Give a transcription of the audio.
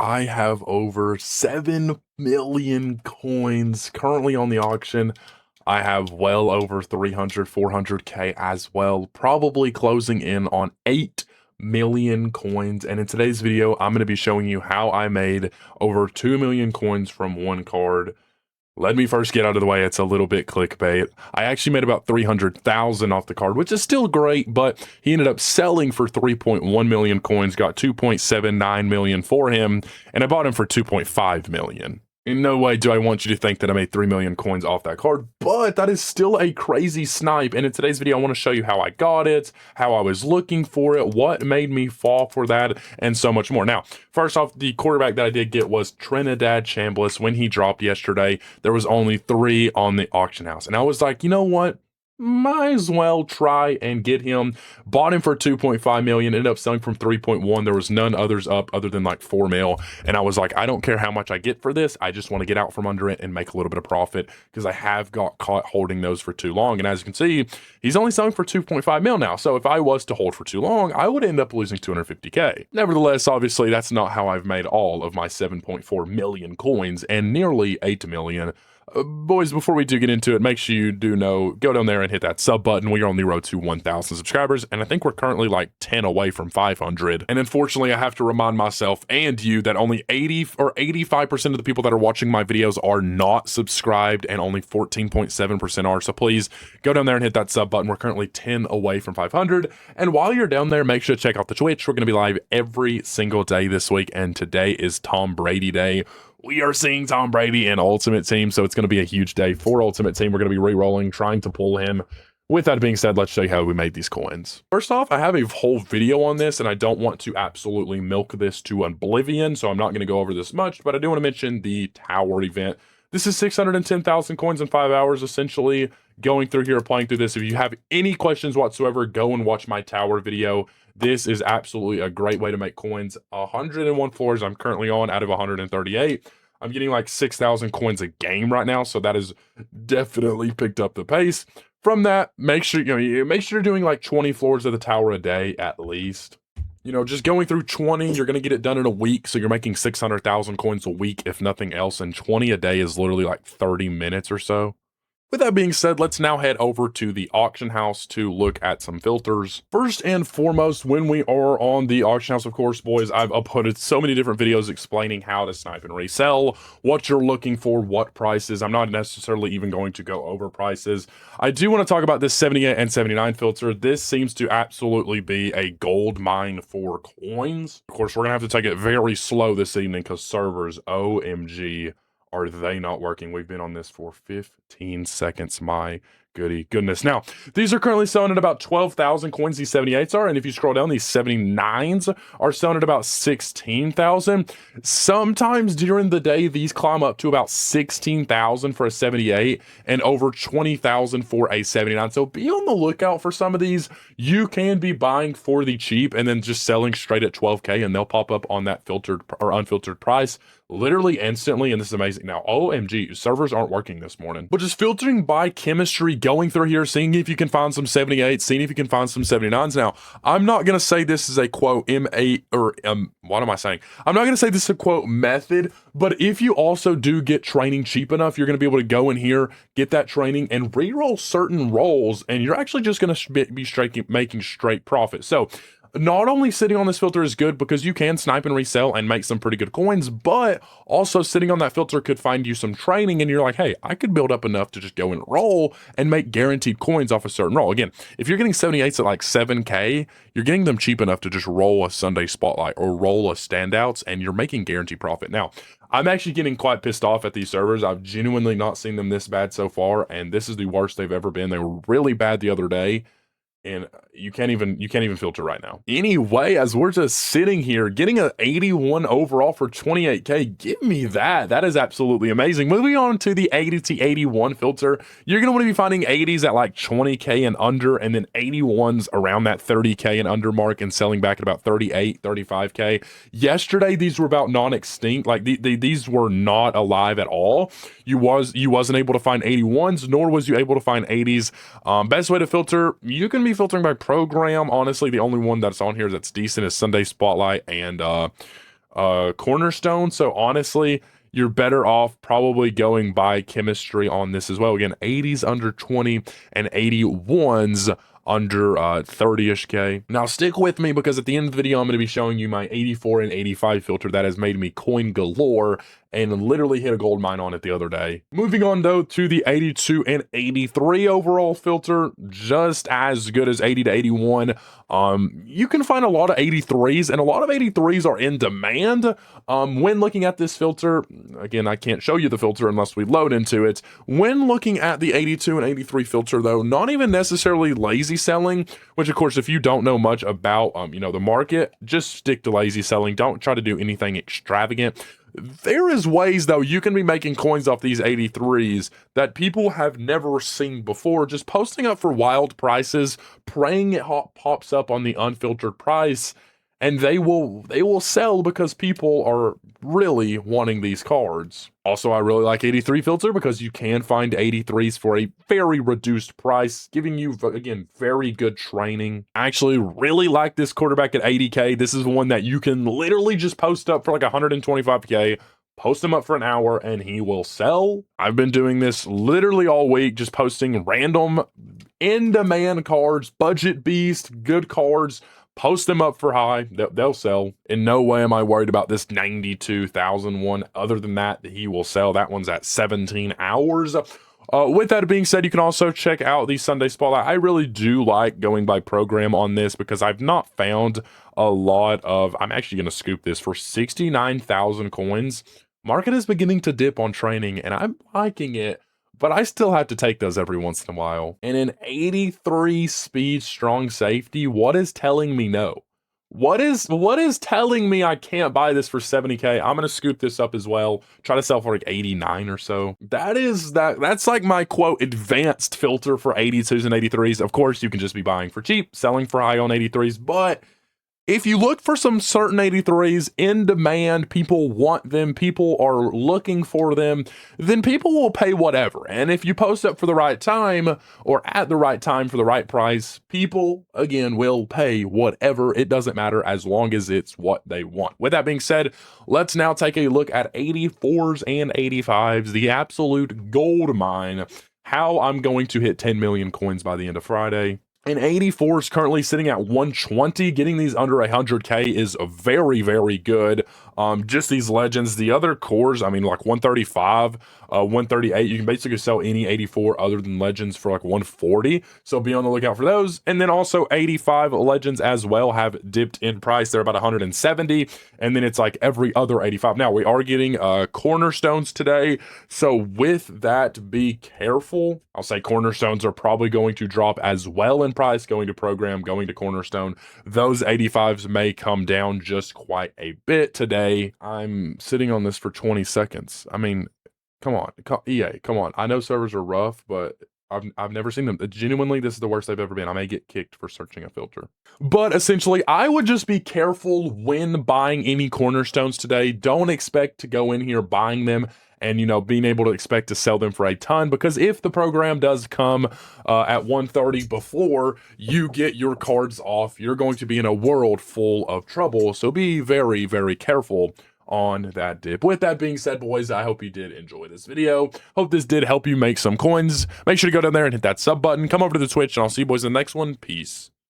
I have over 7 million coins currently on the auction. I have well over 300, 400K as well, probably closing in on 8 million coins. And in today's video, I'm going to be showing you how I made over 2 million coins from one card. Let me first get out of the way. It's a little bit clickbait. I actually made about 300,000 off the card, which is still great, but he ended up selling for 3.1 million coins, got 2.79 million for him, and I bought him for 2.5 million. In no way do I want you to think that I made 3 million coins off that card, but that is still a crazy snipe. And in today's video, I want to show you how I got it, how I was looking for it, what made me fall for that, and so much more. Now, first off, the quarterback that I did get was Trinidad Chambliss. When he dropped yesterday, there was only 3 on the auction house. And I was like, you know what? Might as well try and get him. Bought him for 2.5 million, ended up selling from 3.1. There was none others up other than like 4 mil. And I was like, I don't care how much I get for this. I just want to get out from under it and make a little bit of profit because I have got caught holding those for too long. And as you can see, he's only selling for 2.5 mil now. So if I was to hold for too long, I would end up losing 250K. Nevertheless, obviously, that's not how I've made all of my 7.4 million coins and nearly 8 million. Boys, before we do get into it, make sure you do know, go down there and hit that sub button. We are on the road to 1,000 subscribers, and I think we're currently like 10 away from 500. And unfortunately, I have to remind myself and you that only 80 or 85% of the people that are watching my videos are not subscribed, and only 14.7% are. So please go down there and hit that sub button. We're currently 10 away from 500. And while you're down there, make sure to check out the Twitch. We're going to be live every single day this week, and today is Tom Brady Day. We are seeing Tom Brady in Ultimate Team, so it's going to be a huge day for Ultimate Team. We're going to be re-rolling, trying to pull him. With that being said, let's show you how we made these coins. First off, I have a whole video on this, and I don't want to absolutely milk this to oblivion, so I'm not going to go over this much, but I do want to mention the Tower event. This is 610,000 coins in 5 hours, essentially. Going through here, playing through this. If you have any questions whatsoever, go and watch my Tower video. This is absolutely a great way to make coins. 101 floors I'm currently on out of 138. I'm getting like 6,000 coins a game right now, so that has definitely picked up the pace. From that, make sure you're doing like 20 floors of the tower a day at least. You know, just going through 20, you're going to get it done in a week, so you're making 600,000 coins a week, if nothing else, and 20 a day is literally like 30 minutes or so. With that being said, let's now head over to the auction house to look at some filters. First and foremost, when we are on the auction house, of course, boys, I've uploaded so many different videos explaining how to snipe and resell, what you're looking for, what prices. I'm not necessarily even going to go over prices. I do want to talk about this 78 and 79 filter. This seems to absolutely be a gold mine for coins. Of course, we're going to have to take it very slow this evening because servers, OMG, are they not working? We've been on this for 15 seconds. My goodness. Now, these are currently selling at about 12,000 coins. These 78s are. And if you scroll down, these 79s are selling at about 16,000. Sometimes during the day, these climb up to about 16,000 for a 78 and over 20,000 for a 79. So be on the lookout for some of these. You can be buying for the cheap and then just selling straight at 12K, and they'll pop up on that filtered or unfiltered price literally instantly. And this is amazing. Now, OMG, servers aren't working this morning, but just filtering by chemistry, going through here, seeing if you can find some 78s, seeing if you can find some 79s. Now, I'm not going to say this is a quote M8 or what am I saying? I'm not going to say this is a quote method, but if you also do get training cheap enough, you're going to be able to go in here, get that training and re-roll certain rolls, and you're actually just going to be making straight profit. So not only sitting on this filter is good because you can snipe and resell and make some pretty good coins, but also sitting on that filter could find you some training and you're like, hey, I could build up enough to just go and roll and make guaranteed coins off a certain roll. Again, if you're getting 78s at like 7K, you're getting them cheap enough to just roll a Sunday Spotlight or roll a standouts, and you're making guaranteed profit. Now, I'm actually getting quite pissed off at these servers. I've genuinely not seen them this bad so far, and this is the worst they've ever been. They were really bad the other day, and you can't even filter right now. Anyway, as we're just sitting here getting an 81 overall for 28K, give me that. That is absolutely amazing. Moving on to the 80 to 81 filter, you're gonna want to be finding 80s at like 20K and under, and then 81s around that 30K and under mark, and selling back at about 38, 35K. Yesterday, these were about non-extinct. Like these were not alive at all. You wasn't able to find 81s, nor was you able to find 80s. Best way to filter, you can be filtering by program. Honestly, the only one that's on here that's decent is Sunday Spotlight and cornerstone. So honestly, you're better off probably going by chemistry on this as well. Again, 80s under 20 and 81s under 30-ish K. Now stick with me because at the end of the video, I'm going to be showing you my 84 and 85 filter that has made me coin galore and literally hit a gold mine on it the other day. Moving on though to the 82 and 83 overall filter, just as good as 80 to 81. You can find a lot of 83s and a lot of 83s are in demand. When looking at this filter, again, I can't show you the filter unless we load into it. When looking at the 82 and 83 filter though, not even necessarily lazy selling, which of course, if you don't know much about, the market, just stick to lazy selling. Don't try to do anything extravagant. There is ways though you can be making coins off these 83s that people have never seen before, just posting up for wild prices, praying it pops up on the unfiltered price, and they will sell because people are really wanting these cards. Also, I really like 83 filter because you can find 83s for a very reduced price, giving you, again, very good training. I actually really like this quarterback at 80K. This is one that you can literally just post up for like 125K, post him up for an hour, and he will sell. I've been doing this literally all week, just posting random in-demand cards, budget beast, good cards, post them up for high, they'll sell. In no way am I worried about this 92,000 one. Other than that, he will sell. That one's at 17 hours. With that being said, you can also check out the Sunday Spotlight. I really do like going by program on this because I've not found a lot of, I'm actually going to scoop this for 69,000 coins. Market is beginning to dip on training and I'm liking it, but I still have to take those every once in a while. And an 83 speed strong safety, what is telling me no? What is telling me I can't buy this for 70K? I'm gonna scoop this up as well. Try to sell for like 89 or so. That's like my quote advanced filter for 82s and 83s. Of course, you can just be buying for cheap, selling for high on 83s, but if you look for some certain 83s in demand, people want them, people are looking for them, then people will pay whatever. And if you post up for the right time or at the right time for the right price, people, again, will pay whatever. It doesn't matter as long as it's what they want. With that being said, let's now take a look at 84s and 85s, the absolute gold mine, how I'm going to hit 10 million coins by the end of Friday. And 84 is currently sitting at 120. Getting these under 100K is very, very good. Just these legends. The other cores, I mean, like 135, 138, you can basically sell any 84 other than legends for like 140. So be on the lookout for those. And then also 85 legends as well have dipped in price. They're about 170. And then it's like every other 85. Now we are getting cornerstones today. So with that, be careful. I'll say cornerstones are probably going to drop as well in price, going to program, going to cornerstone. Those 85s may come down just quite a bit today. I'm sitting on this for 20 seconds. I mean, come on, EA, come on. I know servers are rough, but I've never seen them. Genuinely, this is the worst they've ever been. I may get kicked for searching a filter. But essentially, I would just be careful when buying any cornerstones today. Don't expect to go in here buying them and, being able to expect to sell them for a ton, because if the program does come at 130 before you get your cards off, you're going to be in a world full of trouble. So be very, very careful on that dip. With that being said, boys, I hope you did enjoy this video. Hope this did help you make some coins. Make sure to go down there and hit that sub button. Come over to the Twitch, and I'll see you boys in the next one. Peace.